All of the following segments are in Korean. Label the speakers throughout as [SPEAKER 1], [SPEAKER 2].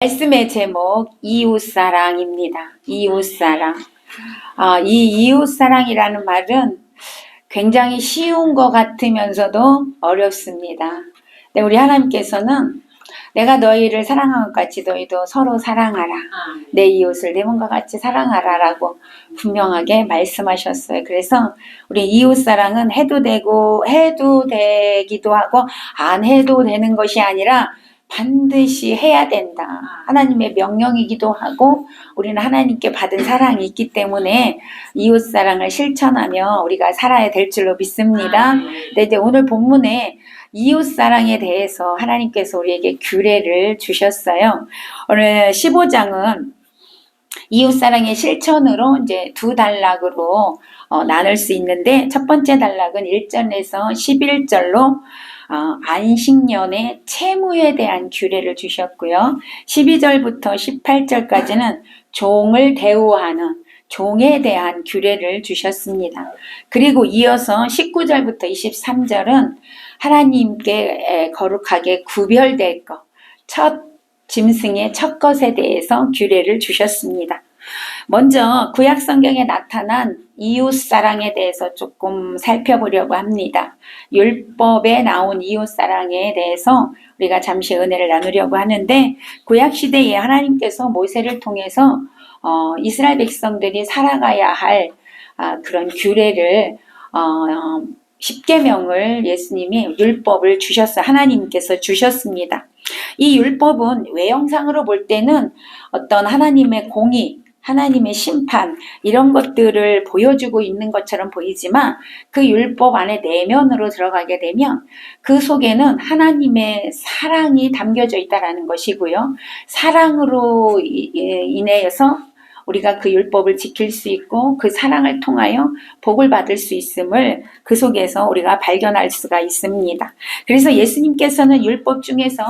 [SPEAKER 1] 말씀의 제목 이웃사랑입니다. 이웃사랑. 이 이웃사랑이라는 말은 굉장히 쉬운 것 같으면서도 어렵습니다. 근데 우리 하나님께서는 내가 너희를 사랑한 것 같이 너희도 서로 사랑하라. 내 이웃을 내 몸과 같이 사랑하라 라고 분명하게 말씀하셨어요. 그래서 우리 이웃사랑은 해도 되기도 하고 안 해도 되는 것이 아니라 반드시 해야 된다. 하나님의 명령이기도 하고 우리는 하나님께 받은 사랑이 있기 때문에 이웃사랑을 실천하며 우리가 살아야 될 줄로 믿습니다. 근데 이제 오늘 본문에 이웃사랑에 대해서 하나님께서 우리에게 규례를 주셨어요. 오늘 15장은 이웃사랑의 실천으로 이제 두 단락으로 나눌 수 있는데, 첫 번째 단락은 1절에서 11절로 안식년의 채무에 대한 규례를 주셨고요. 12절부터 18절까지는 종을 대우하는 종에 대한 규례를 주셨습니다. 그리고 이어서 19절부터 23절은 하나님께 거룩하게 구별될 것, 첫 짐승의 첫 것에 대해서 규례를 주셨습니다. 먼저 구약 성경에 나타난 이웃사랑에 대해서 조금 살펴보려고 합니다. 율법에 나온 이웃사랑에 대해서 우리가 잠시 은혜를 나누려고 하는데, 구약 시대에 하나님께서 모세를 통해서 이스라엘 백성들이 살아가야 할 그런 규례를 10계명을 예수님이 율법을 주셨어요. 하나님께서 주셨습니다. 이 율법은 외형상으로 볼 때는 어떤 하나님의 공의, 하나님의 심판 이런 것들을 보여주고 있는 것처럼 보이지만, 그 율법 안에 내면으로 들어가게 되면 그 속에는 하나님의 사랑이 담겨져 있다는 것이고요. 사랑으로 인해서 우리가 그 율법을 지킬 수 있고 그 사랑을 통하여 복을 받을 수 있음을 그 속에서 우리가 발견할 수가 있습니다. 그래서 예수님께서는 율법 중에서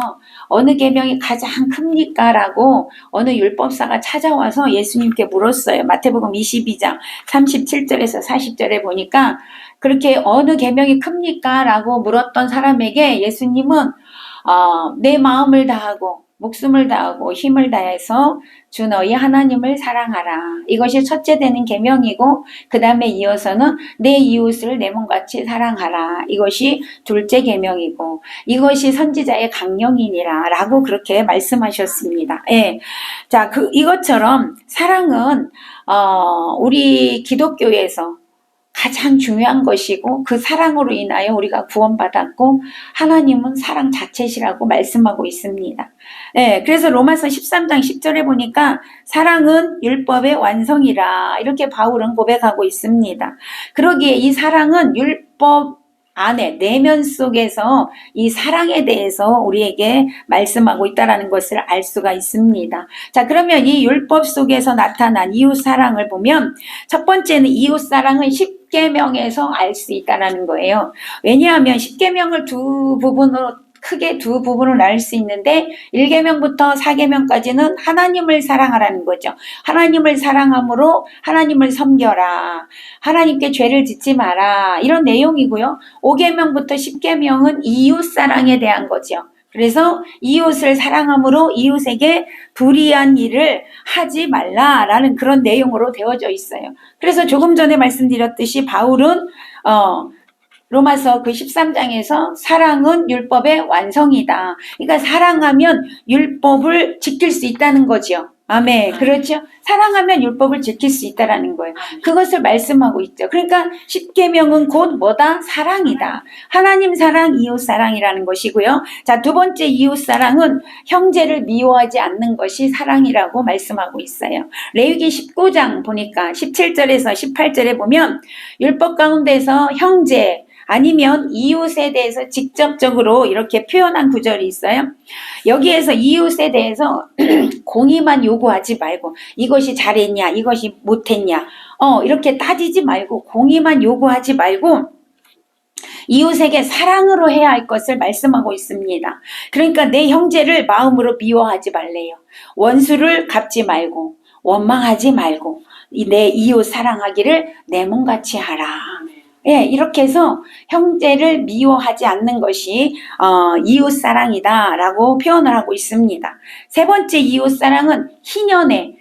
[SPEAKER 1] 어느 계명이 가장 큽니까? 라고 어느 율법사가 찾아와서 예수님께 물었어요. 마태복음 22장 37절에서 40절에 보니까 그렇게 어느 계명이 큽니까? 라고 물었던 사람에게 예수님은 내 마음을 다하고 목숨을 다하고 힘을 다해서 주 너희 하나님을 사랑하라. 이것이 첫째 되는 계명이고, 그 다음에 이어서는 내 이웃을 내 몸같이 사랑하라. 이것이 둘째 계명이고, 이것이 선지자의 강령이니라 라고 그렇게 말씀하셨습니다. 예. 자, 이것처럼 사랑은 우리 기독교에서 가장 중요한 것이고, 그 사랑으로 인하여 우리가 구원받았고 하나님은 사랑 자체시라고 말씀하고 있습니다. 네, 그래서 로마서 13장 10절에 보니까 사랑은 율법의 완성이라 이렇게 바울은 고백하고 있습니다. 그러기에 이 사랑은 율법 안에 내면 속에서 이 사랑에 대해서 우리에게 말씀하고 있다는 것을 알 수가 있습니다. 자, 그러면 이 율법 속에서 나타난 이웃사랑을 보면 첫 번째는 이웃사랑은 10계명에서 알 수 있다는 거예요. 왜냐하면 10계명을 크게 두 부분으로 나눌 수 있는데, 1계명부터 4계명까지는 하나님을 사랑하라는 거죠. 하나님을 사랑함으로 하나님을 섬겨라. 하나님께 죄를 짓지 마라. 이런 내용이고요. 5계명부터 10계명은 이웃사랑에 대한 거죠. 그래서 이웃을 사랑함으로 이웃에게 불의한 일을 하지 말라라는 그런 내용으로 되어져 있어요. 그래서 조금 전에 말씀드렸듯이 바울은 로마서 그 13장에서 사랑은 율법의 완성이다. 그러니까 사랑하면 율법을 지킬 수 있다는 거죠. 아멘. 그렇죠? 사랑하면 율법을 지킬 수 있다는 거예요. 그것을 말씀하고 있죠. 그러니까 10계명은 곧 뭐다? 사랑이다. 하나님 사랑, 이웃 사랑이라는 것이고요. 자, 두 번째 이웃 사랑은 형제를 미워하지 않는 것이 사랑이라고 말씀하고 있어요. 레위기 19장 보니까 17절에서 18절에 보면 율법 가운데서 형제 아니면 이웃에 대해서 직접적으로 이렇게 표현한 구절이 있어요. 여기에서 이웃에 대해서 공의만 요구하지 말고 이것이 잘했냐 이것이 못했냐 이렇게 따지지 말고 공의만 요구하지 말고 이웃에게 사랑으로 해야 할 것을 말씀하고 있습니다. 그러니까 내 형제를 마음으로 미워하지 말래요. 원수를 갚지 말고 원망하지 말고 내 이웃 사랑하기를 내 몸같이 하라. 예, 이렇게 해서 형제를 미워하지 않는 것이 이웃사랑이다라고 표현을 하고 있습니다. 세 번째 이웃사랑은 희년에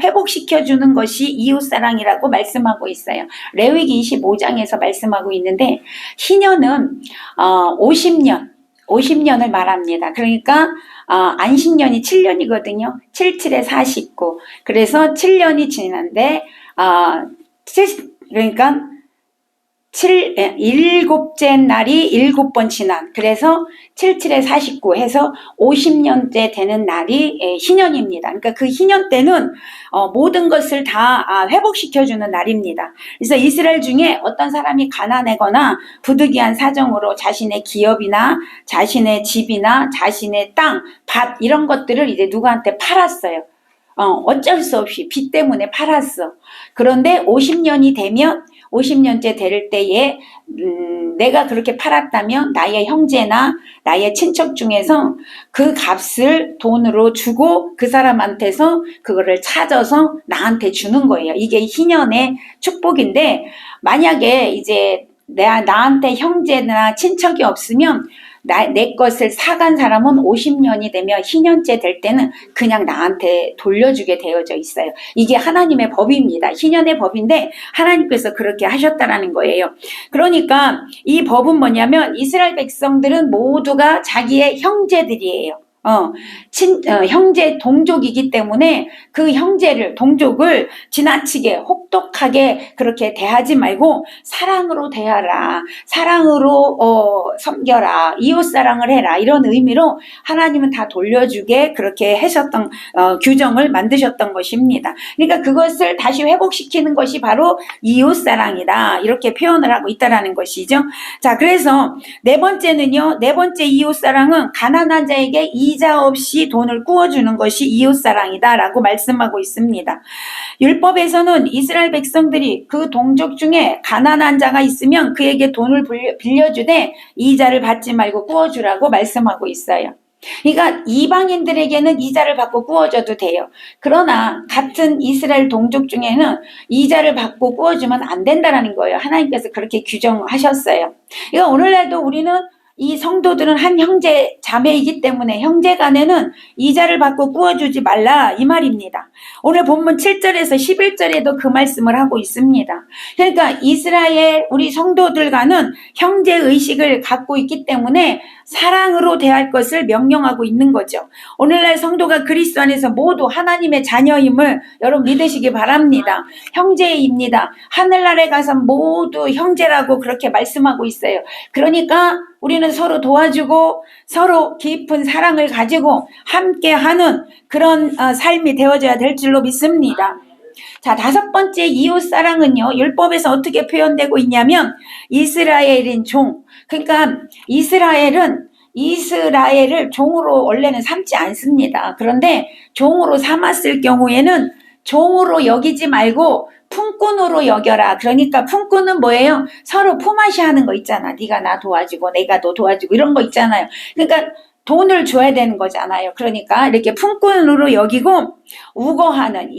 [SPEAKER 1] 회복시켜주는 것이 이웃사랑이라고 말씀하고 있어요. 레위기 25장에서 말씀하고 있는데 희년은 50년을 말합니다. 그러니까 안식년이 7년이거든요. 7, 7에 49. 그래서 7년이 지났는데 그러니까 일곱째 날이 7번 지난, 그래서 7, 7에 49 해서 50년째 되는 날이 희년입니다. 그러니까 그 희년 때는 모든 것을 다 회복시켜주는 날입니다. 그래서 이스라엘 중에 어떤 사람이 가난하거나 부득이한 사정으로 자신의 기업이나 자신의 집이나 자신의 땅, 밭 이런 것들을 이제 누구한테 팔았어요. 어쩔 수 없이 빚 때문에 팔았어. 그런데 50년째 될 때에 내가 그렇게 팔았다면 나의 형제나 나의 친척 중에서 그 값을 돈으로 주고 그 사람한테서 그거를 찾아서 나한테 주는 거예요. 이게 희년의 축복인데, 만약에 이제 나한테 형제나 친척이 없으면 내 것을 사간 사람은 50년이 되면 희년째 될 때는 그냥 나한테 돌려주게 되어져 있어요. 이게 하나님의 법입니다. 희년의 법인데 하나님께서 그렇게 하셨다라는 거예요. 그러니까 이 법은 뭐냐면 이스라엘 백성들은 모두가 자기의 형제들이에요. 형제 동족이기 때문에 그 동족을 지나치게 혹독하게 그렇게 대하지 말고 사랑으로 대하라, 사랑으로 섬겨라, 이웃사랑을 해라, 이런 의미로 하나님은 다 돌려주게 그렇게 하셨던 규정을 만드셨던 것입니다. 그러니까 그것을 다시 회복시키는 것이 바로 이웃사랑이다, 이렇게 표현을 하고 있다라는 것이죠. 자, 그래서 네 번째 이웃사랑은 가난한 자에게 이자 없이 돈을 구워주는 것이 이웃사랑이다라고 말씀하고 있습니다. 율법에서는 이스라엘 백성들이 그 동족 중에 가난한 자가 있으면 그에게 돈을 빌려주되 이자를 받지 말고 구워주라고 말씀하고 있어요. 그러니까 이방인들에게는 이자를 받고 구워줘도 돼요. 그러나 같은 이스라엘 동족 중에는 이자를 받고 구워주면 안 된다는 거예요. 하나님께서 그렇게 규정하셨어요. 그러니까 오늘날도 우리는 이 성도들은 한 형제 자매이기 때문에 형제 간에는 이자를 받고 구워주지 말라, 이 말입니다. 오늘 본문 7절에서 11절에도 그 말씀을 하고 있습니다. 그러니까 이스라엘 우리 성도들 간은 형제 의식을 갖고 있기 때문에 사랑으로 대할 것을 명령하고 있는 거죠. 오늘날 성도가 그리스도 안에서 모두 하나님의 자녀임을 여러분 믿으시기 바랍니다. 형제입니다. 하늘나라에 가서 모두 형제라고 그렇게 말씀하고 있어요. 그러니까 우리는 서로 도와주고 서로 깊은 사랑을 가지고 함께하는 그런 삶이 되어져야 될 줄로 믿습니다. 자, 다섯 번째 이웃사랑은요, 율법에서 어떻게 표현되고 있냐면 이스라엘인 종, 그러니까 이스라엘을 종으로 원래는 삼지 않습니다. 그런데 종으로 삼았을 경우에는 종으로 여기지 말고 품꾼으로 여겨라. 그러니까 품꾼은 뭐예요? 서로 품앗이 하는 거 있잖아. 네가 나 도와주고 내가 너 도와주고 이런 거 있잖아요. 그러니까 돈을 줘야 되는 거잖아요. 그러니까 이렇게 품꾼으로 여기고 우거하는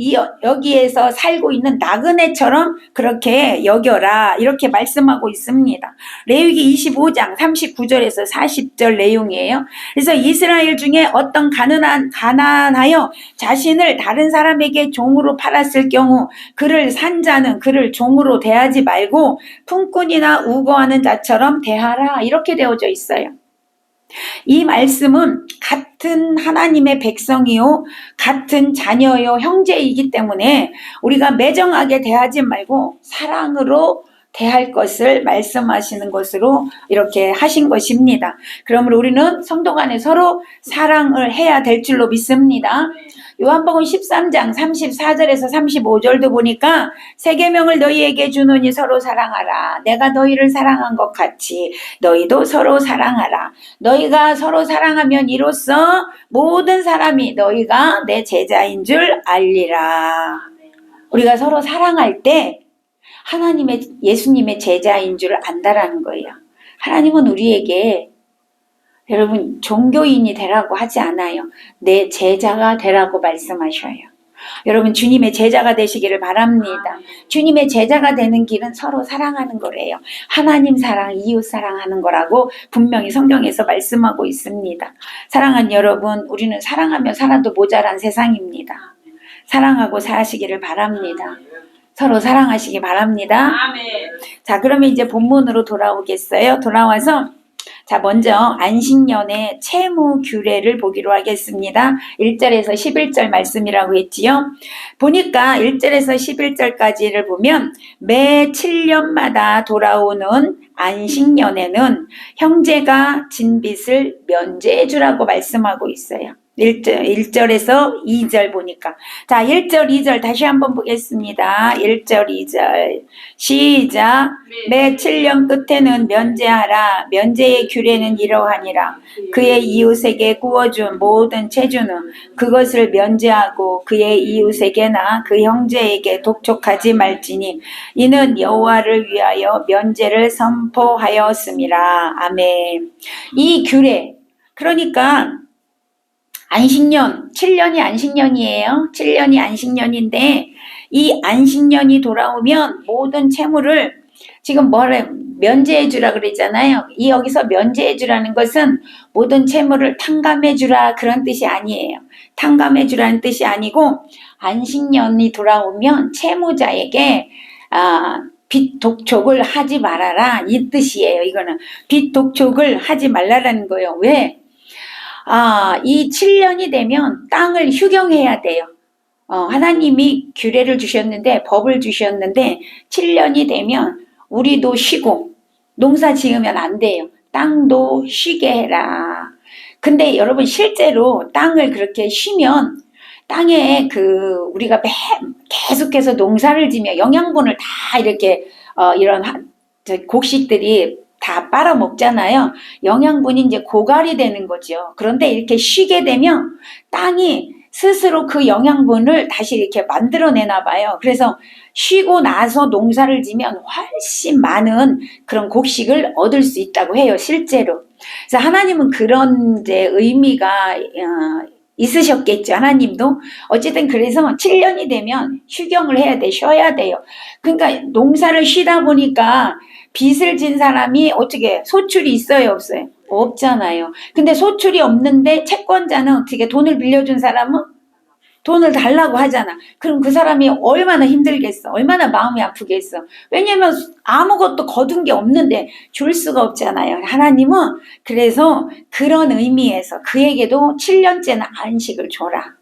[SPEAKER 1] 여기에서 살고 있는 나그네처럼 그렇게 여겨라, 이렇게 말씀하고 있습니다. 레위기 25장 39절에서 40절 내용이에요. 그래서 이스라엘 중에 어떤 가난하여 자신을 다른 사람에게 종으로 팔았을 경우 그를 산 자는 그를 종으로 대하지 말고 품꾼이나 우거하는 자처럼 대하라, 이렇게 되어져 있어요. 이 말씀은 같은 하나님의 백성이요, 같은 자녀요, 형제이기 때문에 우리가 매정하게 대하지 말고 사랑으로 대할 것을 말씀하시는 것으로 이렇게 하신 것입니다. 그러므로 우리는 성도 간에 서로 사랑을 해야 될 줄로 믿습니다. 요한복음 13장 34절에서 35절도 보니까 새 계명을 너희에게 주노니 서로 사랑하라. 내가 너희를 사랑한 것 같이 너희도 서로 사랑하라. 너희가 서로 사랑하면 이로써 모든 사람이 너희가 내 제자인 줄 알리라. 우리가 서로 사랑할 때 예수님의 제자인 줄 안다라는 거예요. 하나님은 우리에게 여러분 종교인이 되라고 하지 않아요. 내 제자가 되라고 말씀하셔요. 여러분 주님의 제자가 되시기를 바랍니다. 주님의 제자가 되는 길은 서로 사랑하는 거래요. 하나님 사랑, 이웃 사랑하는 거라고 분명히 성경에서 말씀하고 있습니다. 사랑하는 여러분, 우리는 사랑하며 살아도 모자란 세상입니다. 사랑하고 사시기를 바랍니다. 서로 사랑하시기 바랍니다. 자, 그러면 이제 본문으로 돌아오겠어요. 돌아와서 자, 먼저 안식년의 채무 규례를 보기로 하겠습니다. 1절에서 11절 말씀이라고 했지요. 보니까 1절에서 11절까지를 보면 매 7년마다 돌아오는 안식년에는 형제가 진 빚을 면제해 주라고 말씀하고 있어요. 1절에서 2절 보니까. 자, 1절, 2절 다시 한번 보겠습니다. 1절, 2절. 시작. 매 7년 끝에는 면제하라. 면제의 규례는 이러하니라. 그의 이웃에게 구워준 모든 채주는 그것을 면제하고 그의 이웃에게나 그 형제에게 독촉하지 말지니 이는 여호와를 위하여 면제를 선포하였음이라. 아멘. 이 규례. 그러니까 안식년, 7년이 안식년이에요. 7년이 안식년인데 이 안식년이 돌아오면 모든 채무를 지금 뭐래 면제해 주라 그랬잖아요. 이 여기서 면제해 주라는 것은 모든 채무를 탕감해 주라 그런 뜻이 아니에요. 탕감해 주라는 뜻이 아니고 안식년이 돌아오면 채무자에게 빚 독촉을 하지 말아라 이 뜻이에요. 이거는 빚 독촉을 하지 말라라는 거예요. 왜? 이 7년이 되면 땅을 휴경해야 돼요. 하나님이 규례를 주셨는데, 법을 주셨는데, 7년이 되면 우리도 쉬고, 농사 지으면 안 돼요. 땅도 쉬게 해라. 근데 여러분, 실제로 땅을 그렇게 쉬면, 땅에 우리가 계속해서 농사를 지며 영양분을 다 이렇게, 이런 곡식들이 다 빨아먹잖아요. 영양분이 이제 고갈이 되는 거죠. 그런데 이렇게 쉬게 되면 땅이 스스로 그 영양분을 다시 이렇게 만들어내나 봐요. 그래서 쉬고 나서 농사를 지면 훨씬 많은 그런 곡식을 얻을 수 있다고 해요. 실제로. 그래서 하나님은 그런 이제 의미가 있으셨겠죠. 하나님도. 어쨌든 그래서 7년이 되면 휴경을 해야 돼. 쉬어야 돼요. 그러니까 농사를 쉬다 보니까 빚을 진 사람이 어떻게 소출이 있어요, 없어요? 없잖아요. 근데 소출이 없는데 채권자는 어떻게 돈을 빌려준 사람은 돈을 달라고 하잖아. 그럼 그 사람이 얼마나 힘들겠어? 얼마나 마음이 아프겠어? 왜냐면 아무것도 거둔 게 없는데 줄 수가 없잖아요. 하나님은 그래서 그런 의미에서 그에게도 7년째는 안식을 줘라.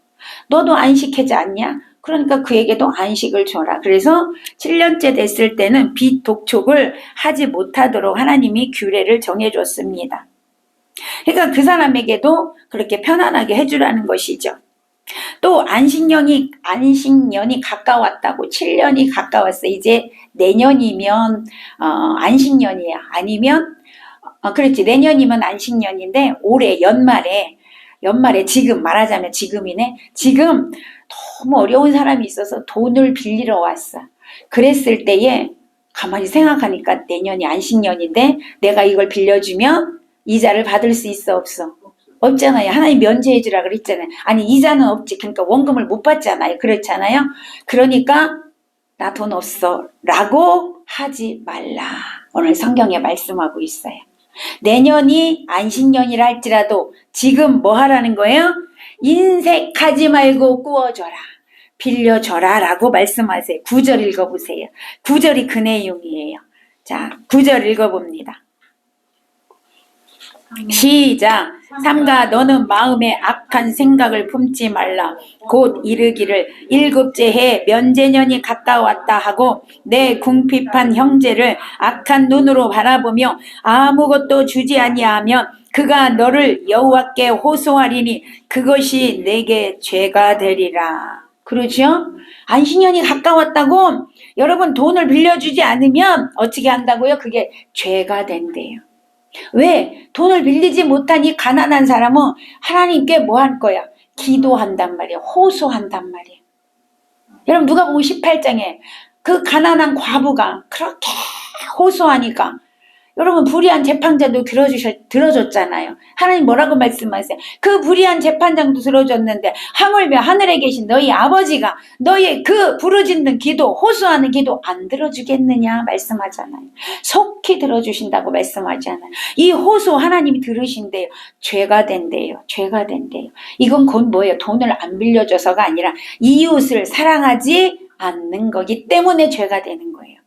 [SPEAKER 1] 너도 안식하지 않냐? 그러니까 그에게도 안식을 줘라. 그래서 7년째 됐을 때는 빚 독촉을 하지 못하도록 하나님이 규례를 정해줬습니다. 그러니까 그 사람에게도 그렇게 편안하게 해주라는 것이죠. 또 안식년이 가까웠다고 7년이 가까웠어. 이제 내년이면 안식년이야. 아니면 그렇지 내년이면 안식년인데 올해 연말에 지금 말하자면 지금이네. 지금 너무 어려운 사람이 있어서 돈을 빌리러 왔어. 그랬을 때에 가만히 생각하니까 내년이 안식년인데 내가 이걸 빌려주면 이자를 받을 수 있어 없어? 없잖아요. 하나님 면제해 주라 그랬잖아요. 아니 이자는 없지. 그러니까 원금을 못 받잖아요. 그렇잖아요. 그러니까 나 돈 없어 라고 하지 말라. 오늘 성경에 말씀하고 있어요. 내년이 안식년이라 할지라도 지금 뭐 하라는 거예요? 인색하지 말고 꾸어줘라. 빌려줘라 라고 말씀하세요. 9절 읽어보세요. 9절이 그 내용이에요. 자, 9절 읽어봅니다. 시작. 삼가 너는 마음에 악한 생각을 품지 말라. 곧 이르기를 일곱째 해 면제년이 가까웠다 하고 내 궁핍한 형제를 악한 눈으로 바라보며 아무것도 주지 아니하면 그가 너를 여호와께 호소하리니 그것이 내게 죄가 되리라. 그러죠? 안식년이 가까웠다고 여러분 돈을 빌려주지 않으면 어떻게 한다고요? 그게 죄가 된대요. 왜? 돈을 빌리지 못한 이 가난한 사람은 하나님께 뭐 할 거야? 기도한단 말이야. 호소한단 말이야. 여러분 누가복음 18장에 그 가난한 과부가 그렇게 호소하니까 여러분 불의한 재판장도 들어줬잖아요. 하나님 뭐라고 말씀하세요? 그 불의한 재판장도 들어줬는데 하물며 하늘에 계신 너희 아버지가 너희 그 부르짖는 기도 호소하는 기도 안 들어주겠느냐 말씀하잖아요. 속히 들어주신다고 말씀하잖아요. 이 호소 하나님이 들으신대요. 죄가 된대요. 죄가 된대요. 이건 곧 뭐예요? 돈을 안 빌려줘서가 아니라 이웃을 사랑하지 않는 거기 때문에 죄가 되는 거예요.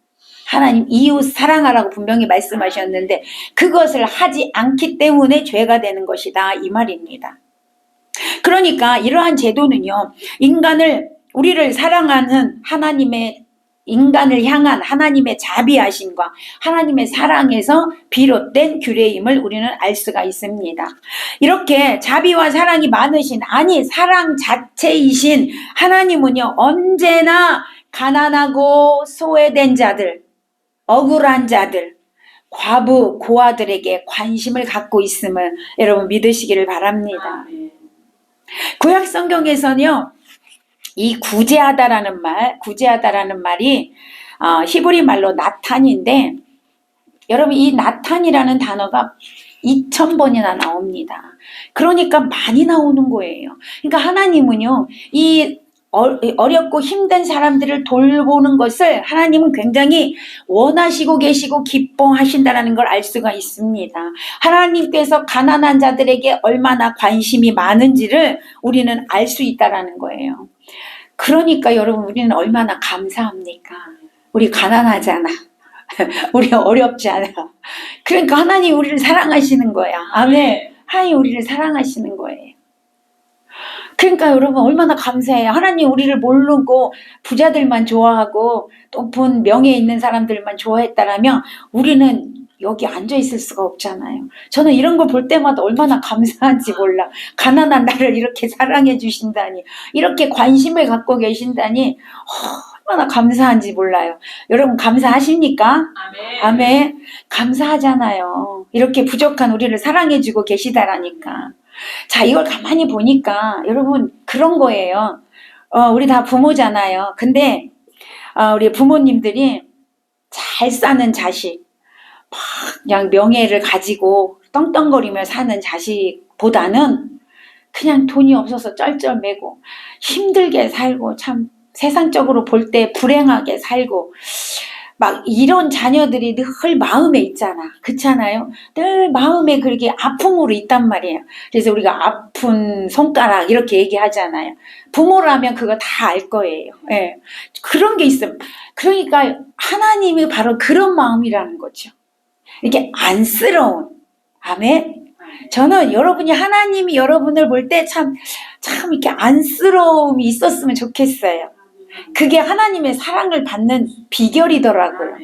[SPEAKER 1] 하나님 이웃 사랑하라고 분명히 말씀하셨는데 그것을 하지 않기 때문에 죄가 되는 것이다 이 말입니다. 그러니까 이러한 제도는요, 우리를 사랑하는 하나님의 인간을 향한 하나님의 자비하심과 하나님의 사랑에서 비롯된 규례임을 우리는 알 수가 있습니다. 이렇게 자비와 사랑이 많으신, 아니 사랑 자체이신 하나님은요, 언제나 가난하고 소외된 자들, 억울한 자들, 과부, 고아들에게 관심을 갖고 있음을 여러분 믿으시기를 바랍니다. 구약 성경에서는요, 이 구제하다라는 말이 히브리 말로 나탄인데, 여러분 이 나탄이라는 단어가 2000번이나 나옵니다. 그러니까 많이 나오는 거예요. 그러니까 하나님은요, 이 어렵고 힘든 사람들을 돌보는 것을 하나님은 굉장히 원하시고 계시고 기뻐하신다는 걸 알 수가 있습니다. 하나님께서 가난한 자들에게 얼마나 관심이 많은지를 우리는 알 수 있다는 거예요. 그러니까 여러분 우리는 얼마나 감사합니까? 우리 가난하잖아. 우리 어렵지 않아. 그러니까 하나님 우리를 사랑하시는 거야. 아멘. 하나님 우리를 사랑하시는 거예요. 그러니까 여러분 얼마나 감사해요. 하나님 우리를 모르고 부자들만 좋아하고 높은 명예 있는 사람들만 좋아했다라면 우리는 여기 앉아 있을 수가 없잖아요. 저는 이런 걸 볼 때마다 얼마나 감사한지 몰라. 가난한 나를 이렇게 사랑해 주신다니, 이렇게 관심을 갖고 계신다니 얼마나 감사한지 몰라요. 여러분 감사하십니까?
[SPEAKER 2] 아멘.
[SPEAKER 1] 아멘. 감사하잖아요. 이렇게 부족한 우리를 사랑해 주고 계시다라니까. 자, 이걸 가만히 보니까 여러분 그런 거예요. 우리 다 부모잖아요. 근데 우리 부모님들이 잘 사는 자식, 막 그냥 명예를 가지고 떵떵거리며 사는 자식보다는 그냥 돈이 없어서 쩔쩔매고 힘들게 살고 참 세상적으로 볼 때 불행하게 살고 막 이런 자녀들이 늘 마음에 있잖아. 그렇잖아요? 늘 마음에 그렇게 아픔으로 있단 말이에요. 그래서 우리가 아픈 손가락 이렇게 얘기하잖아요. 부모라면 그거 다 알 거예요. 예. 그런 게 있어요. 그러니까 하나님이 바로 그런 마음이라는 거죠. 이렇게 안쓰러운. 아멘. 저는 여러분이 하나님이 여러분을 볼 때 참 이렇게 안쓰러움이 있었으면 좋겠어요. 그게 하나님의 사랑을 받는 비결이더라고요.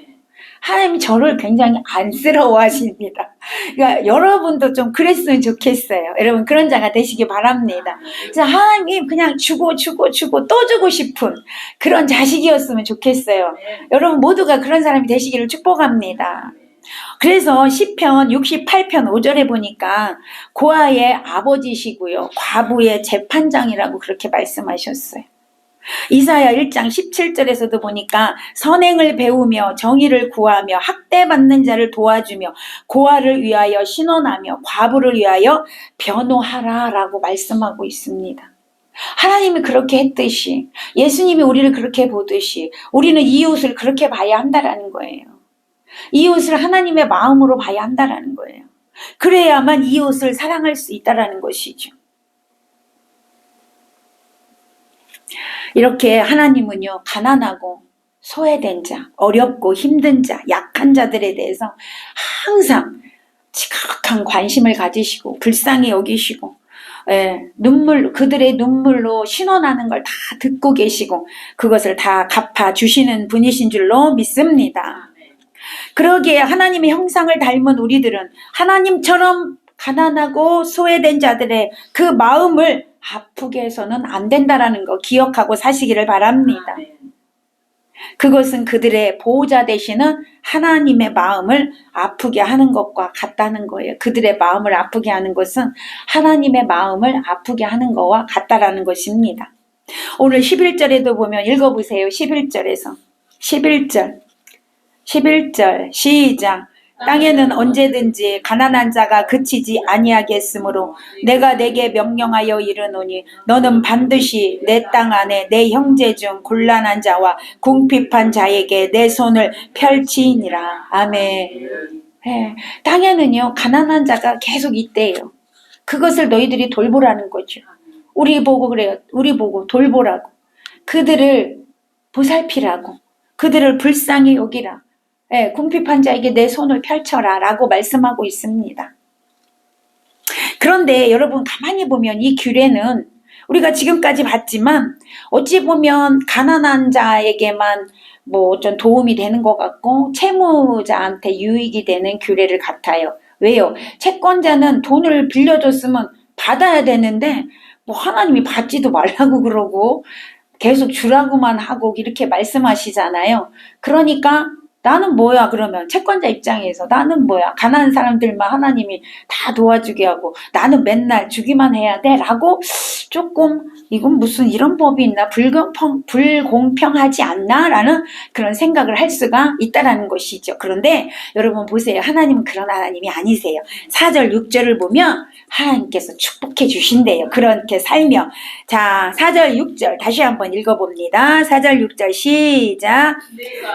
[SPEAKER 1] 하나님이 저를 굉장히 안쓰러워하십니다. 그러니까 여러분도 좀 그랬으면 좋겠어요. 여러분 그런 자가 되시기 바랍니다. 그래서 하나님이 그냥 주고 또 주고 싶은 그런 자식이었으면 좋겠어요. 여러분 모두가 그런 사람이 되시기를 축복합니다. 그래서 시편 68편 5절에 보니까 고아의 아버지시고요, 과부의 재판장이라고 그렇게 말씀하셨어요. 이사야 1장 17절에서도 보니까 선행을 배우며 정의를 구하며 학대받는 자를 도와주며 고아를 위하여 신원하며 과부를 위하여 변호하라 라고 말씀하고 있습니다. 하나님이 그렇게 했듯이, 예수님이 우리를 그렇게 보듯이 우리는 이웃을 그렇게 봐야 한다라는 거예요. 이웃을 하나님의 마음으로 봐야 한다라는 거예요. 그래야만 이웃을 사랑할 수 있다라는 것이죠. 이렇게 하나님은요, 가난하고 소외된 자, 어렵고 힘든 자, 약한 자들에 대해서 항상 지극한 관심을 가지시고 불쌍히 여기시고, 그들의 눈물로 신원하는 걸 다 듣고 계시고 그것을 다 갚아주시는 분이신 줄로 믿습니다. 그러기에 하나님의 형상을 닮은 우리들은 하나님처럼 가난하고 소외된 자들의 그 마음을 아프게 해서는 안 된다라는 거 기억하고 사시기를 바랍니다. 그것은 그들의 보호자 되시는 하나님의 마음을 아프게 하는 것과 같다는 거예요. 그들의 마음을 아프게 하는 것은 하나님의 마음을 아프게 하는 것과 같다라는 것입니다. 오늘 11절에도 보면 읽어보세요. 11절에서 11절 시작. 땅에는 언제든지 가난한 자가 그치지 아니하겠으므로 내가 내게 명령하여 이르노니 너는 반드시 내 땅 안에 내 형제 중 곤란한 자와 궁핍한 자에게 내 손을 펼치니라. 아멘. 네, 땅에는요 가난한 자가 계속 있대요. 그것을 너희들이 돌보라는 거죠. 우리 보고 그래요. 우리 보고 돌보라고. 그들을 보살피라고. 그들을 불쌍히 여기라. 예, 궁핍한 자에게 내 손을 펼쳐라 라고 말씀하고 있습니다. 그런데 여러분 가만히 보면 이 규례는 우리가 지금까지 봤지만 어찌 보면 가난한 자에게만 뭐 좀 도움이 되는 것 같고 채무자한테 유익이 되는 규례를 같아요. 왜요? 채권자는 돈을 빌려줬으면 받아야 되는데 뭐 하나님이 받지도 말라고 그러고 계속 주라고만 하고 이렇게 말씀하시잖아요. 그러니까 나는 뭐야 그러면 채권자 입장에서 나는 뭐야 가난한 사람들만 하나님이 다 도와주게 하고 나는 맨날 주기만 해야 돼 라고 조금 이건 무슨 이런 법이 있나 불공평하지 않나 라는 그런 생각을 할 수가 있다라는 것이죠. 그런데 여러분 보세요. 하나님은 그런 하나님이 아니세요. 4절 6절을 보면 하나님께서 축복해 주신대요. 그렇게 살며 자 4절 6절 다시 한번 읽어봅니다. 4절 6절 시작.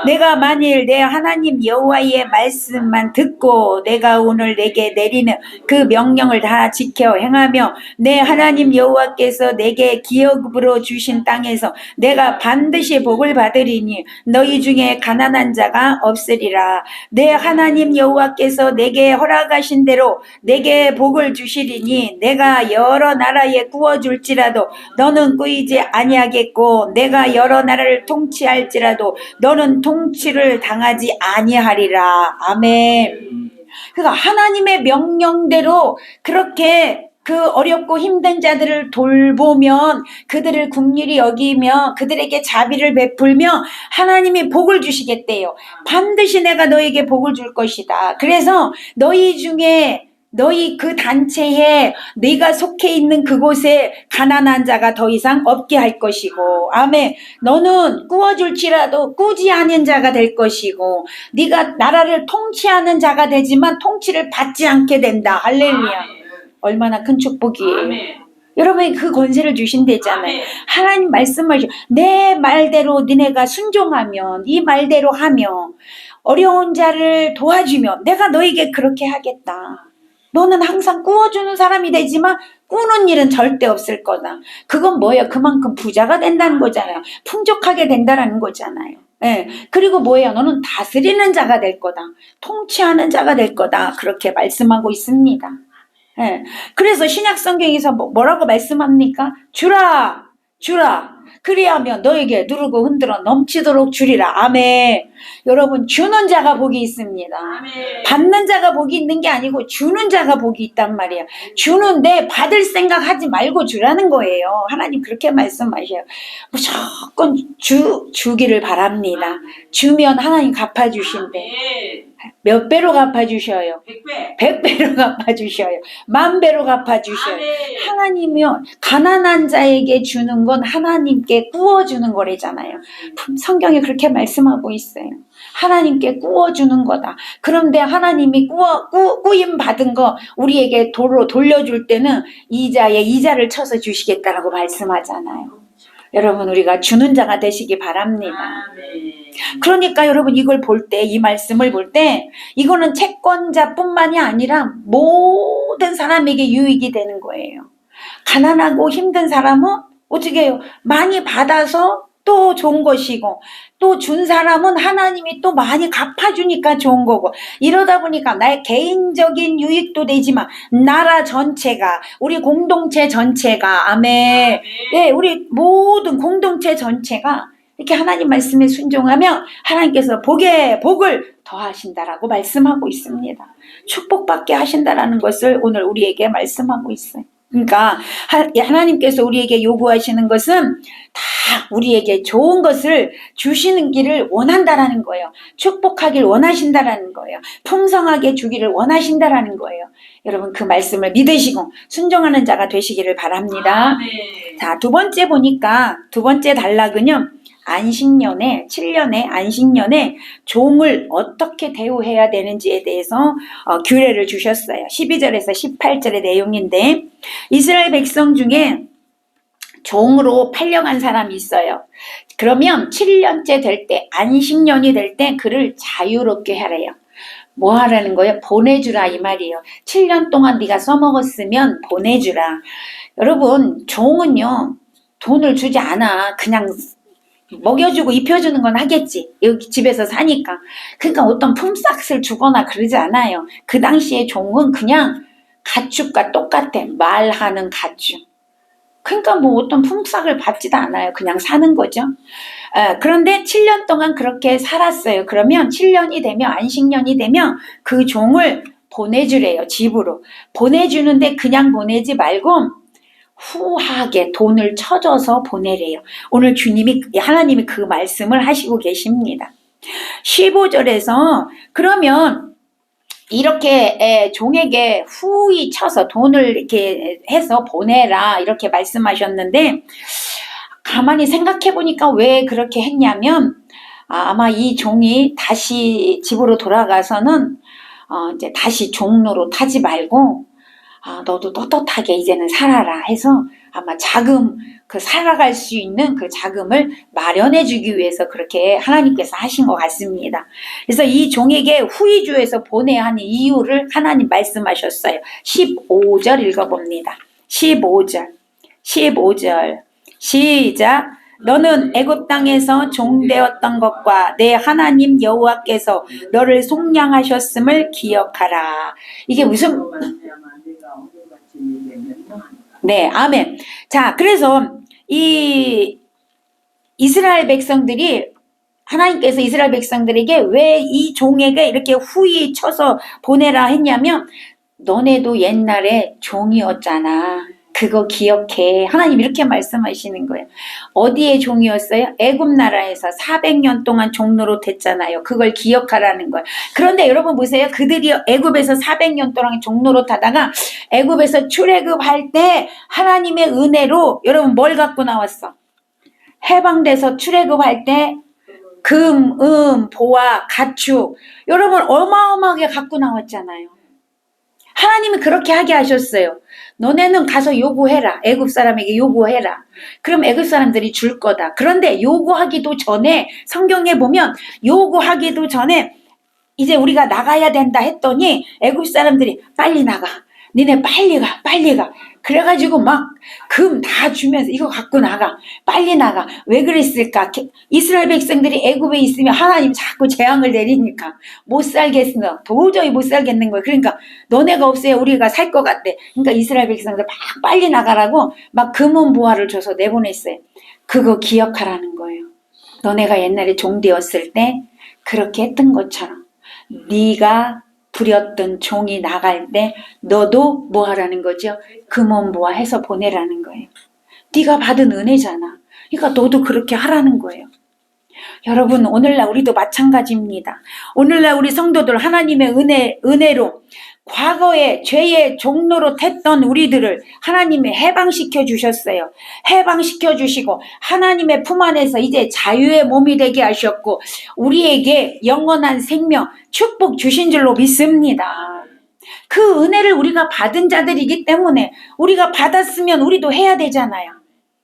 [SPEAKER 1] 내가 만일 내 하나님 여호와의 말씀만 듣고 내가 오늘 내게 내리는 그 명령을 다 지켜 행하며 내 하나님 여호와께서 내게 기업으로 주신 땅에서 내가 반드시 복을 받으리니 너희 중에 가난한 자가 없으리라. 내 하나님 여호와께서 내게 허락하신 대로 내게 복을 주시리니 내가 여러 나라에 구워줄지라도 너는 꾸이지 아니하겠고 내가 여러 나라를 통치할지라도 너는 통치를 당하지 아니하리라. 아멘. 그러니까 하나님의 명령대로 그렇게 그 어렵고 힘든 자들을 돌보면 그들을 긍휼히 여기며 그들에게 자비를 베풀며 하나님이 복을 주시겠대요. 반드시 내가 너에게 복을 줄 것이다. 그래서 너희 중에 너희 그 단체에 네가 속해 있는 그곳에 가난한 자가 더 이상 없게 할 것이고 아멘. 너는 꾸어줄지라도 꾸지 않은 자가 될 것이고 네가 나라를 통치하는 자가 되지만 통치를 받지 않게 된다. 할렐루야. 얼마나 큰 축복이에요. 여러분이 그 권세를 주신대잖아요. 하나님 말씀하시오. 내 말대로 너네가 순종하면 이 말대로 하며 어려운 자를 도와주면 내가 너에게 그렇게 하겠다. 너는 항상 꾸어주는 사람이 되지만 꾸는 일은 절대 없을 거다. 그건 뭐예요? 그만큼 부자가 된다는 거잖아요. 풍족하게 된다는 거잖아요. 예. 그리고 뭐예요? 너는 다스리는 자가 될 거다. 통치하는 자가 될 거다. 그렇게 말씀하고 있습니다. 예. 그래서 신약 성경에서 뭐라고 말씀합니까? 주라, 주라. 그리하면 너에게 누르고 흔들어 넘치도록 주리라. 아멘. 여러분 주는 자가 복이 있습니다. 아멘. 받는 자가 복이 있는 게 아니고 주는 자가 복이 있단 말이에요. 주는데 받을 생각하지 말고 주라는 거예요. 하나님 그렇게 말씀하셔요. 무조건 주기를 바랍니다. 주면 하나님 갚아주신대. 몇 배로 갚아주셔요? 100배로 갚아주셔요. 10,000배로 갚아주셔요. 하나님이요 가난한 자에게 주는 건 하나님께 꾸어주는 거래잖아요. 성경에 그렇게 말씀하고 있어요. 하나님께 꾸어주는 거다. 그런데 하나님이 꾸임 받은 거 우리에게 돌려줄 때는 이자를 쳐서 주시겠다라고 말씀하잖아요. 여러분 우리가 주는 자가 되시기 바랍니다. 그러니까 여러분 이걸 볼 때 이 말씀을 볼 때 이거는 채권자뿐만이 아니라 모든 사람에게 유익이 되는 거예요. 가난하고 힘든 사람은 어떻게 해요? 많이 받아서 또 좋은 것이고 또 준 사람은 하나님이 또 많이 갚아주니까 좋은 거고 이러다 보니까 나의 개인적인 유익도 되지만 나라 전체가 우리 공동체 전체가 아멘. 예, 우리 모든 공동체 전체가 이렇게 하나님 말씀에 순종하면 하나님께서 복을 더하신다라고 말씀하고 있습니다. 축복받게 하신다라는 것을 오늘 우리에게 말씀하고 있어요. 그러니까 하나님께서 우리에게 요구하시는 것은 다 우리에게 좋은 것을 주시는 길을 원한다라는 거예요. 축복하길 원하신다라는 거예요. 풍성하게 주기를 원하신다라는 거예요. 여러분 그 말씀을 믿으시고 순종하는 자가 되시기를 바랍니다. 자, 두 번째 보니까 두 번째 단락은요. 안식년에 7년의 안식년에 종을 어떻게 대우해야 되는지에 대해서 규례를 주셨어요. 12절에서 18절의 내용인데 이스라엘 백성 중에 종으로 팔려간 사람이 있어요. 그러면 7년째 될 때 안식년이 될 때 그를 자유롭게 하래요. 뭐 하라는 거예요? 보내주라 이 말이에요. 7년 동안 네가 써먹었으면 보내주라. 여러분 종은요 돈을 주지 않아. 그냥 먹여주고 입혀주는 건 하겠지. 여기 집에서 사니까. 그러니까 어떤 품삯을 주거나 그러지 않아요. 그 당시에 종은 그냥 가축과 똑같아. 말하는 가축. 그러니까 뭐 어떤 품삯을 받지도 않아요. 그냥 사는 거죠. 그런데 7년 동안 그렇게 살았어요. 그러면 7년이 되면 안식년이 되면 그 종을 보내주래요. 집으로. 보내주는데 그냥 보내지 말고 후하게 돈을 쳐줘서 보내래요. 오늘 하나님이 그 말씀을 하시고 계십니다. 15절에서 그러면 이렇게 종에게 후히 쳐서 돈을 이렇게 해서 보내라 이렇게 말씀하셨는데 가만히 생각해 보니까 왜 그렇게 했냐면 아마 이 종이 다시 집으로 돌아가서는 이제 다시 종로로 타지 말고 너도 떳떳하게 이제는 살아라 해서 아마 자금 살아갈 수 있는 그 자금을 마련해 주기 위해서 그렇게 하나님께서 하신 것 같습니다. 그래서 이 종에게 후의주에서 보내야 하는 이유를 하나님 말씀하셨어요. 15절 읽어봅니다. 15절 시작. 너는 애굽 땅에서 종되었던 것과 내 하나님 여호와께서 너를 속량하셨음을 기억하라. 이게 무슨 네, 아멘. 자, 그래서 이 이스라엘 백성들이 하나님께서 이스라엘 백성들에게 왜 이 종에게 이렇게 후히 쳐서 보내라 했냐면 너네도 옛날에 종이었잖아. 그거 기억해. 하나님 이렇게 말씀하시는 거예요. 어디에 종이었어요? 애굽 나라에서 400년 동안 종노릇 했잖아요. 그걸 기억하라는 거예요. 그런데 여러분 보세요. 그들이 애굽에서 400년 동안 종노릇 하다가 애굽에서 출애굽할 때 하나님의 은혜로 여러분 뭘 갖고 나왔어? 해방돼서 출애굽할 때 금, 보화, 가축 여러분 어마어마하게 갖고 나왔잖아요. 하나님이 그렇게 하게 하셨어요. 너네는 가서 요구해라. 애굽 사람에게 요구해라. 그럼 애굽 사람들이 줄 거다. 그런데 요구하기도 전에 성경에 보면 요구하기도 전에 이제 우리가 나가야 된다 했더니 애굽 사람들이 빨리 나가. 니네 빨리 가. 빨리 가. 그래가지고 막 금 다 주면서 이거 갖고 나가. 빨리 나가. 왜 그랬을까? 이스라엘 백성들이 애굽에 있으면 하나님 자꾸 재앙을 내리니까 못 살겠어. 도저히 못 살겠는 거예요. 그러니까 너네가 없어야 우리가 살 것 같대. 그러니까 이스라엘 백성들 막 빨리 나가라고 막 금은 보화를 줘서 내보냈어요. 그거 기억하라는 거예요. 너네가 옛날에 종되었을 때 그렇게 했던 것처럼 네가 부렸던 종이 나갈 때 너도 뭐 하라는 거죠? 금원보화 해서 보내라는 거예요. 네가 받은 은혜잖아. 그러니까 너도 그렇게 하라는 거예요. 여러분 오늘날 우리도 마찬가지입니다. 오늘날 우리 성도들 하나님의 은혜로 과거에 죄의 종로로 했던 우리들을 하나님이 해방시켜 주셨어요. 해방시켜 주시고 하나님의 품 안에서 이제 자유의 몸이 되게 하셨고 우리에게 영원한 생명, 축복 주신 줄로 믿습니다. 그 은혜를 우리가 받은 자들이기 때문에 우리가 받았으면 우리도 해야 되잖아요.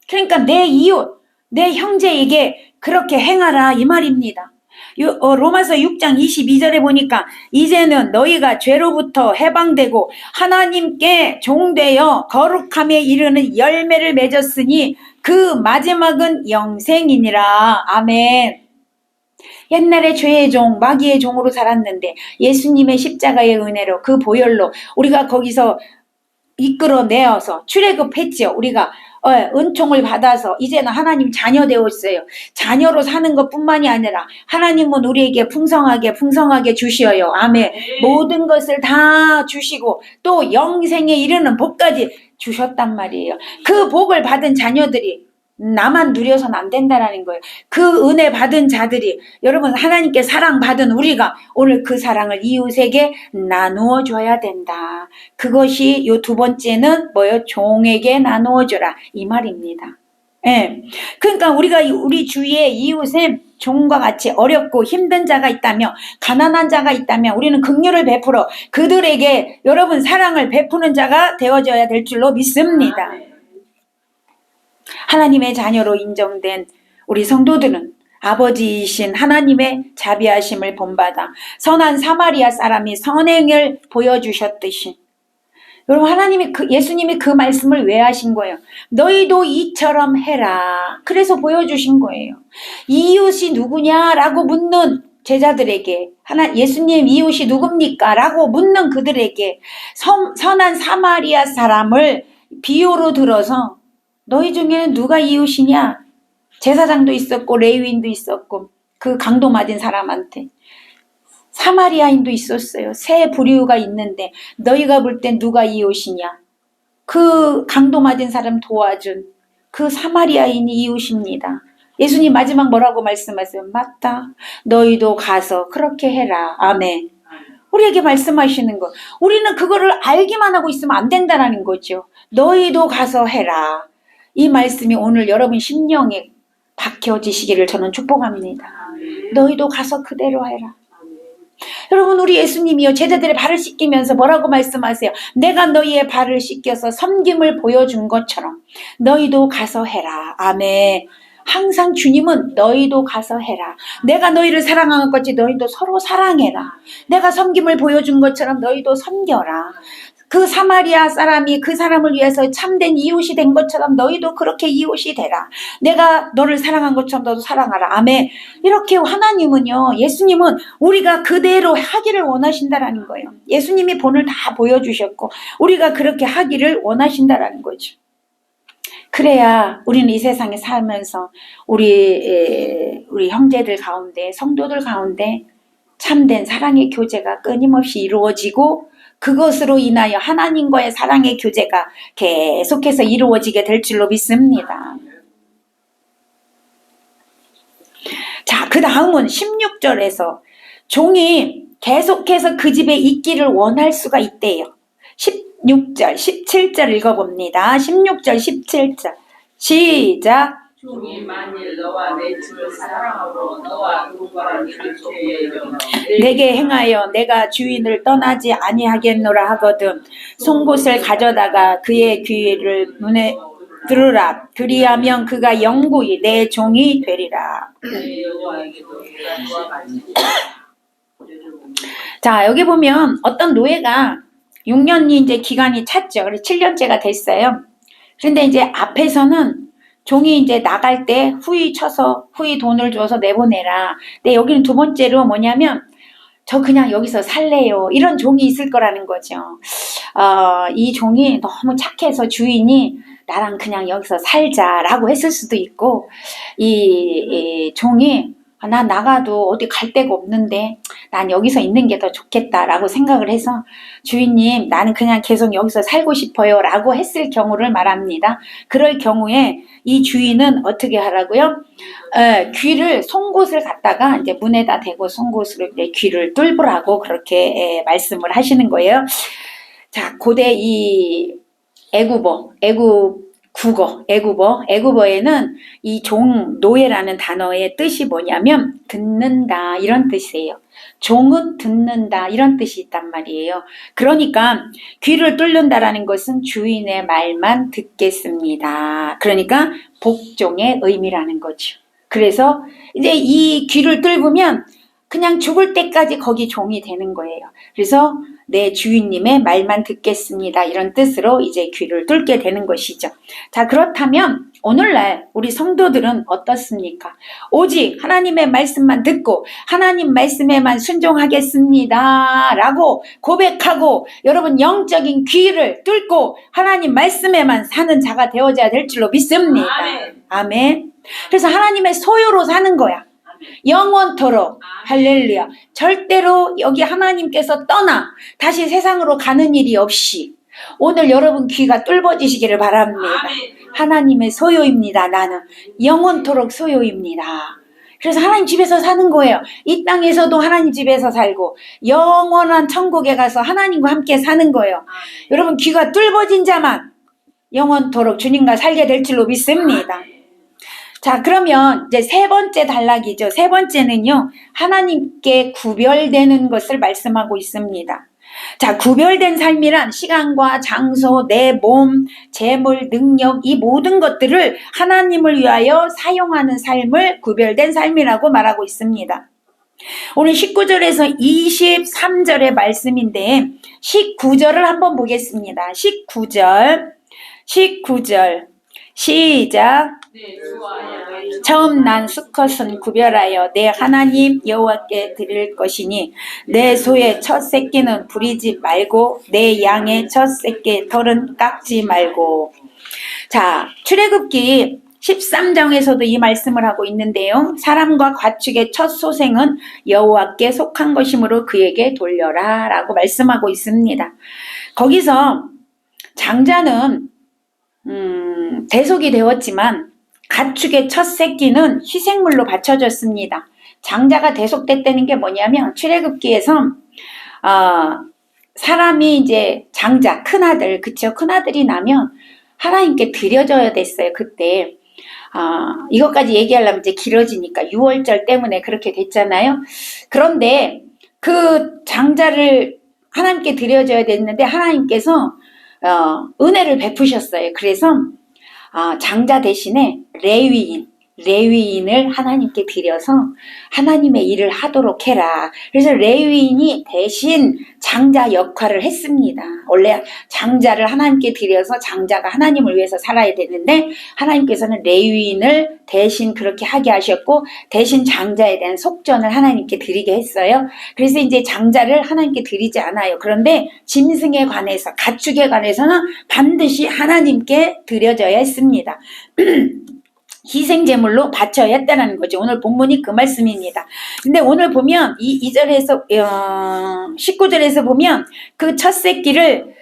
[SPEAKER 1] 그러니까 내 이웃, 내 형제에게 그렇게 행하라 이 말입니다. 로마서 6장 22절에 보니까 이제는 너희가 죄로부터 해방되고 하나님께 종되어 거룩함에 이르는 열매를 맺었으니 그 마지막은 영생이니라. 아멘. 옛날에 죄의 종, 마귀의 종으로 살았는데 예수님의 십자가의 은혜로 그 보혈로 우리가 거기서 이끌어내어서 출애굽했지요. 우리가 은총을 받아서 이제는 하나님 자녀 되었어요. 자녀로 사는 것뿐만이 아니라 하나님은 우리에게 풍성하게 주시어요. 아멘. 모든 것을 다 주시고 또 영생에 이르는 복까지 주셨단 말이에요. 그 복을 받은 자녀들이 나만 누려서는 안 된다라는 거예요. 그 은혜 받은 자들이 여러분 하나님께 사랑받은 우리가 오늘 그 사랑을 이웃에게 나누어 줘야 된다. 그것이 요 두 번째는 뭐요? 종에게 나누어 줘라 이 말입니다. 예. 그러니까 우리가 우리 주위에 이웃에 종과 같이 어렵고 힘든 자가 있다며 가난한 자가 있다며 우리는 긍휼을 베풀어 그들에게 여러분 사랑을 베푸는 자가 되어져야 될 줄로 믿습니다. 하나님의 자녀로 인정된 우리 성도들은 아버지이신 하나님의 자비하심을 본받아 선한 사마리아 사람이 선행을 보여주셨듯이 여러분 하나님이 예수님이 그 말씀을 왜 하신 거예요? 너희도 이처럼 해라. 그래서 보여주신 거예요. 이웃이 누구냐라고 묻는 제자들에게 예수님 이웃이 누굽니까? 라고 묻는 그들에게 선한 사마리아 사람을 비유로 들어서 너희 중에는 누가 이웃이냐? 제사장도 있었고 레위인도 있었고 그 강도 맞은 사람한테 사마리아인도 있었어요. 세 부류가 있는데 너희가 볼 땐 누가 이웃이냐? 그 강도 맞은 사람 도와준 그 사마리아인이 이웃입니다. 예수님 마지막 뭐라고 말씀하세요? 맞다. 너희도 가서 그렇게 해라. 아멘. 우리에게 말씀하시는 거. 우리는 그거를 알기만 하고 있으면 안 된다는 거죠. 너희도 가서 해라. 이 말씀이 오늘 여러분 심령에 박혀지시기를 저는 축복합니다. 너희도 가서 그대로 해라. 여러분 우리 예수님이요 제자들의 발을 씻기면서 뭐라고 말씀하세요? 내가 너희의 발을 씻겨서 섬김을 보여준 것처럼 너희도 가서 해라. 아멘. 항상 주님은 너희도 가서 해라. 내가 너희를 사랑한 것 같이 너희도 서로 사랑해라. 내가 섬김을 보여준 것처럼 너희도 섬겨라. 그 사마리아 사람이 그 사람을 위해서 참된 이웃이 된 것처럼 너희도 그렇게 이웃이 되라. 내가 너를 사랑한 것처럼 너도 사랑하라. 아멘. 이렇게 하나님은요, 예수님은 우리가 그대로 하기를 원하신다라는 거예요. 예수님이 본을 다 보여주셨고 우리가 그렇게 하기를 원하신다라는 거죠. 그래야 우리는 이 세상에 살면서 우리 형제들 가운데 성도들 가운데 참된 사랑의 교제가 끊임없이 이루어지고 그것으로 인하여 하나님과의 사랑의 교제가 계속해서 이루어지게 될 줄로 믿습니다. 자, 그 다음은 16절에서 종이 계속해서 그 집에 있기를 원할 수가 있대요. 16절, 17절 읽어봅니다. 16절, 17절. 시작.
[SPEAKER 2] 종이 만일 너와 내 주를 사랑하고 너와 누구랑 일체의 영혼
[SPEAKER 1] 내게 행하여 내가 주인을 떠나지 아니하겠노라 하거든 송곳을 가져다가 그의 귀를 문에 들으라. 그리하면 그가 영구히 내 종이 되리라.
[SPEAKER 2] 내 여호와에게도 내가 그와 같이
[SPEAKER 1] 자, 여기 보면 어떤 노예가 6년이 이제 기간이 찼죠. 그래서 7년째가 됐어요. 그런데 이제 앞에서는 종이 이제 나갈 때 후이 돈을 줘서 내보내라. 근데 여기는 두 번째로 뭐냐면 저 그냥 여기서 살래요. 이런 종이 있을 거라는 거죠. 이 종이 너무 착해서 주인이 나랑 그냥 여기서 살자라고 했을 수도 있고 이 종이 난 나가도 어디 갈 데가 없는데 난 여기서 있는 게 더 좋겠다라고 생각을 해서 주인님 나는 그냥 계속 여기서 살고 싶어요 라고 했을 경우를 말합니다. 그럴 경우에 이 주인은 어떻게 하라고요? 귀를 송곳을 갖다가 이제 문에다 대고 송곳으로 이제 귀를 뚫으라고 그렇게 말씀을 하시는 거예요. 자, 고대 이 애굽어에는 이 노예라는 단어의 뜻이 뭐냐면 듣는다 이런 뜻이에요. 종은 듣는다 이런 뜻이 있단 말이에요. 그러니까 귀를 뚫는다라는 것은 주인의 말만 듣겠습니다. 그러니까 복종의 의미라는 거죠. 그래서 이제 이 귀를 뚫으면 그냥 죽을 때까지 거기 종이 되는 거예요. 그래서 내 주인님의 말만 듣겠습니다. 이런 뜻으로 이제 귀를 뚫게 되는 것이죠. 자, 그렇다면 오늘날 우리 성도들은 어떻습니까? 오직 하나님의 말씀만 듣고 하나님 말씀에만 순종하겠습니다. 라고 고백하고 여러분 영적인 귀를 뚫고 하나님 말씀에만 사는 자가 되어져야 될 줄로 믿습니다.
[SPEAKER 2] 아멘.
[SPEAKER 1] 아멘. 그래서 하나님의 소유로 사는 거야. 영원토록. 할렐루야. 절대로 여기 하나님께서 떠나 다시 세상으로 가는 일이 없이 오늘 여러분 귀가 뚫어지시기를 바랍니다. 하나님의 소유입니다. 나는 영원토록 소유입니다. 그래서 하나님 집에서 사는 거예요. 이 땅에서도 하나님 집에서 살고 영원한 천국에 가서 하나님과 함께 사는 거예요. 여러분 귀가 뚫어진 자만 영원토록 주님과 살게 될 줄로 믿습니다. 자, 그러면 이제 세 번째 단락이죠. 세 번째는요, 하나님께 구별되는 것을 말씀하고 있습니다. 자, 구별된 삶이란 시간과 장소, 내 몸, 재물, 능력, 이 모든 것들을 하나님을 위하여 사용하는 삶을 구별된 삶이라고 말하고 있습니다. 오늘 19절에서 23절의 말씀인데 19절을 한번 보겠습니다. 19절 시작.
[SPEAKER 2] 내 주와 양의
[SPEAKER 1] 처음 난 수컷은 구별하여 내 하나님 여호와께 드릴 것이니 내 소의 첫 새끼는 부리지 말고 내 양의 첫 새끼 털은 깎지 말고. 자, 출애굽기 13장에서도 이 말씀을 하고 있는데요. 사람과 가축의 첫 소생은 여호와께 속한 것이므로 그에게 돌려라 라고 말씀하고 있습니다. 거기서 장자는 대속이 되었지만 가축의 첫 새끼는 희생물로 바쳐졌습니다. 장자가 대속됐다는 게 뭐냐면 출애굽기에서 사람이 이제 장자 큰아들, 그쵸? 큰아들이 나면 하나님께 드려져야 됐어요. 그때 이것까지 얘기하려면 이제 길어지니까 6월절 때문에 그렇게 됐잖아요. 그런데 그 장자를 하나님께 드려져야 됐는데 하나님께서 은혜를 베푸셨어요. 그래서 장자 대신에 레위인을 하나님께 드려서 하나님의 일을 하도록 해라. 그래서 레위인이 대신 장자 역할을 했습니다. 원래 장자를 하나님께 드려서 장자가 하나님을 위해서 살아야 되는데 하나님께서는 레위인을 대신 그렇게 하게 하셨고 대신 장자에 대한 속전을 하나님께 드리게 했어요. 그래서 이제 장자를 하나님께 드리지 않아요. 그런데 짐승에 관해서 가축에 관해서는 반드시 하나님께 드려져야 했습니다. 희생제물로 바쳐야 했다는 거죠. 오늘 본문이 그 말씀입니다. 근데 오늘 보면 이 2절에서 19절에서 보면 그 첫 새끼를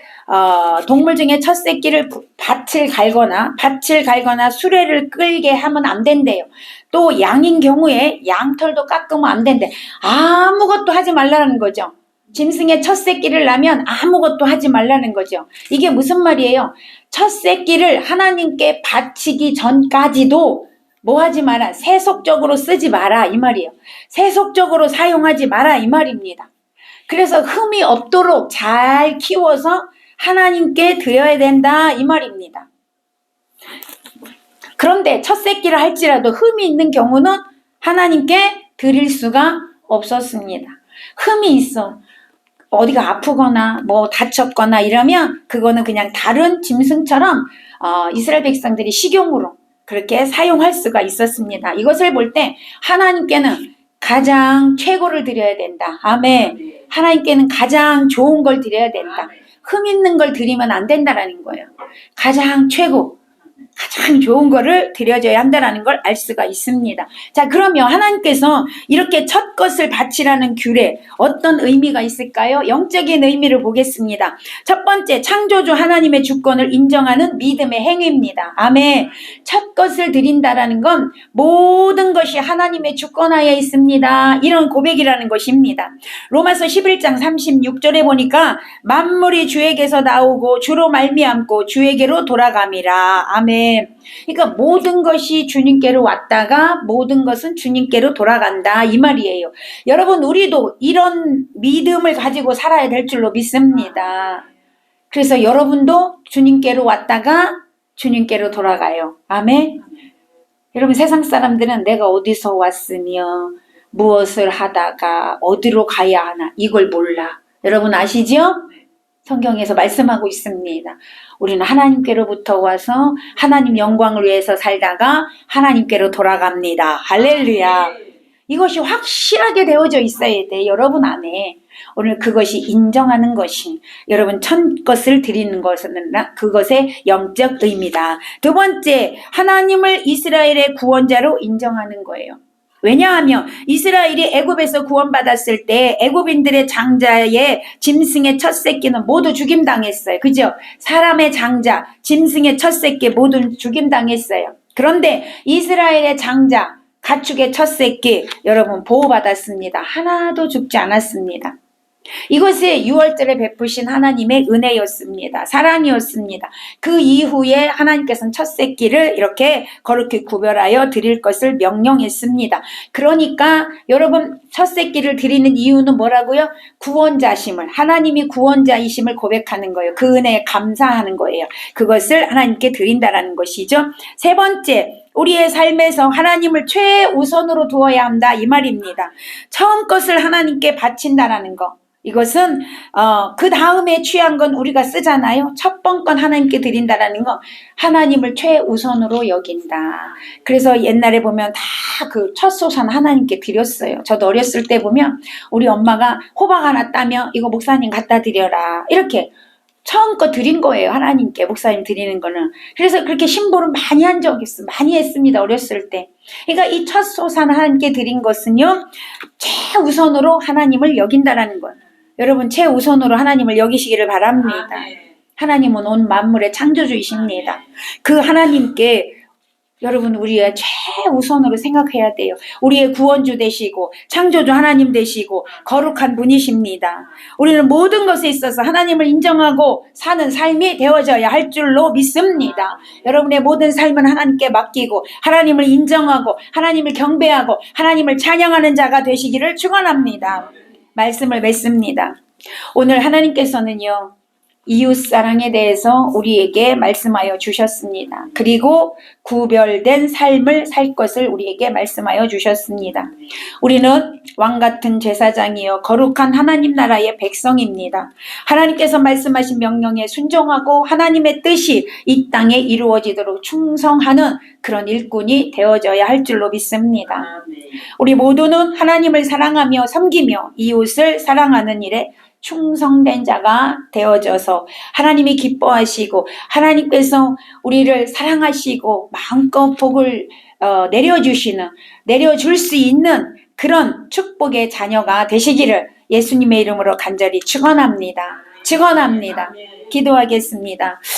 [SPEAKER 1] 동물 중에 첫 새끼를 밭을 갈거나 수레를 끌게 하면 안 된대요. 또 양인 경우에 양털도 깎으면 안 된대. 아무것도 하지 말라는 거죠. 짐승의 첫 새끼를 낳으면 아무것도 하지 말라는 거죠. 이게 무슨 말이에요? 첫 새끼를 하나님께 바치기 전까지도 뭐 하지 마라? 세속적으로 쓰지 마라 이 말이에요. 세속적으로 사용하지 마라 이 말입니다. 그래서 흠이 없도록 잘 키워서 하나님께 드려야 된다 이 말입니다. 그런데 첫 새끼를 할지라도 흠이 있는 경우는 하나님께 드릴 수가 없었습니다. 흠이 있어. 어디가 아프거나 뭐 다쳤거나 이러면 그거는 그냥 다른 짐승처럼 이스라엘 백성들이 식용으로 그렇게 사용할 수가 있었습니다. 이것을 볼 때 하나님께는 가장 최고를 드려야 된다. 아멘. 하나님께는 가장 좋은 걸 드려야 된다. 흠 있는 걸 드리면 안 된다라는 거예요. 가장 최고, 가장 좋은 거를 드려줘야 한다는 걸 알 수가 있습니다. 자, 그러면 하나님께서 이렇게 첫 것을 바치라는 규례 어떤 의미가 있을까요? 영적인 의미를 보겠습니다. 첫 번째, 창조주 하나님의 주권을 인정하는 믿음의 행위입니다. 아멘. 첫 것을 드린다라는 건 모든 것이 하나님의 주권하에 있습니다. 이런 고백이라는 것입니다. 로마서 11장 36절에 보니까 만물이 주에게서 나오고 주로 말미암고 주에게로 돌아감이라. 아멘. 그러니까 모든 것이 주님께로 왔다가 모든 것은 주님께로 돌아간다 이 말이에요. 여러분, 우리도 이런 믿음을 가지고 살아야 될 줄로 믿습니다. 그래서 여러분도 주님께로 왔다가 주님께로 돌아가요. 아멘. 여러분, 세상 사람들은 내가 어디서 왔으며 무엇을 하다가 어디로 가야 하나 이걸 몰라. 여러분 아시죠? 성경에서 말씀하고 있습니다. 우리는 하나님께로부터 와서 하나님 영광을 위해서 살다가 하나님께로 돌아갑니다. 할렐루야. 이것이 확실하게 되어져 있어야 돼. 여러분 안에. 오늘 그것이 인정하는 것이 여러분 첫 것을 드리는 것은 그것의 영적 의미다. 두 번째, 하나님을 이스라엘의 구원자로 인정하는 거예요. 왜냐하면 이스라엘이 애굽에서 구원받았을 때 애굽인들의 장자의 짐승의 첫 새끼는 모두 죽임당했어요. 그죠? 사람의 장자, 짐승의 첫 새끼 모두 죽임당했어요. 그런데 이스라엘의 장자, 가축의 첫 새끼 여러분 보호받았습니다. 하나도 죽지 않았습니다. 이것이 6월절에 베푸신 하나님의 은혜였습니다. 사랑이었습니다. 그 이후에 하나님께서는 첫 새끼를 이렇게 거룩히 구별하여 드릴 것을 명령했습니다. 그러니까 여러분 첫 새끼를 드리는 이유는 뭐라고요? 구원자심을, 하나님이 구원자이심을 고백하는 거예요. 그 은혜에 감사하는 거예요. 그것을 하나님께 드린다라는 것이죠. 세 번째, 우리의 삶에서 하나님을 최우선으로 두어야 한다 이 말입니다. 처음 것을 하나님께 바친다라는 거. 이것은 그 다음에 취한 건 우리가 쓰잖아요. 첫 번건 하나님께 드린다라는 거, 하나님을 최우선으로 여긴다. 그래서 옛날에 보면 다 그 첫 소산 하나님께 드렸어요. 저도 어렸을 때 보면 우리 엄마가 호박 하나 따면 이거 목사님 갖다 드려라 이렇게 처음 거 드린 거예요. 하나님께 목사님 드리는 거는. 그래서 그렇게 신부를 많이 한 적이 있어요. 많이 했습니다. 어렸을 때. 그러니까 이 첫 소산 하나님께 드린 것은요, 최우선으로 하나님을 여긴다라는 거예요. 여러분 최우선으로 하나님을 여기시기를 바랍니다. 하나님은 온 만물의 창조주이십니다. 그 하나님께 여러분 우리의 최우선으로 생각해야 돼요. 우리의 구원주 되시고 창조주 하나님 되시고 거룩한 분이십니다. 우리는 모든 것에 있어서 하나님을 인정하고 사는 삶이 되어져야 할 줄로 믿습니다. 여러분의 모든 삶은 하나님께 맡기고 하나님을 인정하고 하나님을 경배하고 하나님을 찬양하는 자가 되시기를 축원합니다. 말씀을 맺습니다. 오늘 하나님께서는요, 이웃사랑에 대해서 우리에게 말씀하여 주셨습니다. 그리고 구별된 삶을 살 것을 우리에게 말씀하여 주셨습니다. 우리는 왕같은 제사장이요 거룩한 하나님 나라의 백성입니다. 하나님께서 말씀하신 명령에 순종하고 하나님의 뜻이 이 땅에 이루어지도록 충성하는 그런 일꾼이 되어져야 할 줄로 믿습니다. 우리 모두는 하나님을 사랑하며 섬기며 이웃을 사랑하는 일에 충성된 자가 되어져서 하나님이 기뻐하시고 하나님께서 우리를 사랑하시고 마음껏 복을 내려줄 수 있는 그런 축복의 자녀가 되시기를 예수님의 이름으로 간절히 축원합니다. 기도하겠습니다.